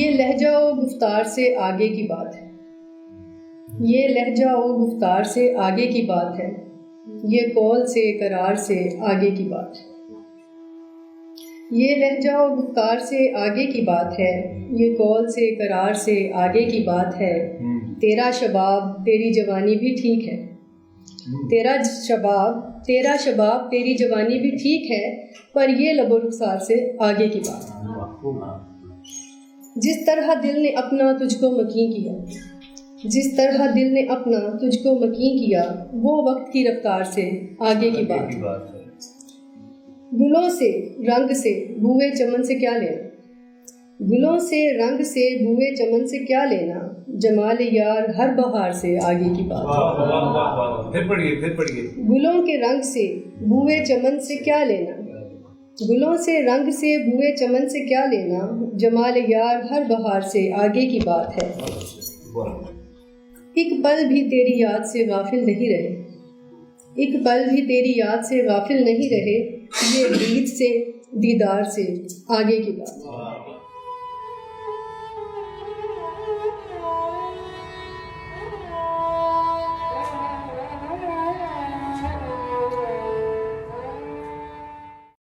ये लहजा व गुफ्तार से आगे की बात है, ये लहजा व गुफ्तार से आगे की बात है, ये कौल से करार से आगे की बात है। ये लहजा व गुफ्तार से आगे की बात है, ये कौल से करार से आगे की बात है। तेरा शबाब तेरी जवानी भी ठीक है, तेरा शबाब तेरी जवानी भी ठीक है, पर ये लबो रुखसार से आगे की बात है। जिस तरह दिल ने अपना तुझको मकीन किया, जिस तरह दिल ने अपना तुझको मकीन किया, वो वक्त की रफ्तार से आगे की बात है। गुलों से रंग से बूए चमन से क्या लेना, गुलों से रंग से बूए चमन से क्या लेना, जमाल यार हर बहार से आगे की बात है। फिर पढ़िए। गुलों के रंग से बूए चमन से क्या लेना, गुलों से रंग से बूए चमन से क्या लेना, जमाल यार हर बहार से आगे की बात है। एक पल भी तेरी याद से गाफिल नहीं रहे, एक पल भी तेरी याद से गाफिल नहीं रहे, ये दीद से दीदार से आगे की बात है।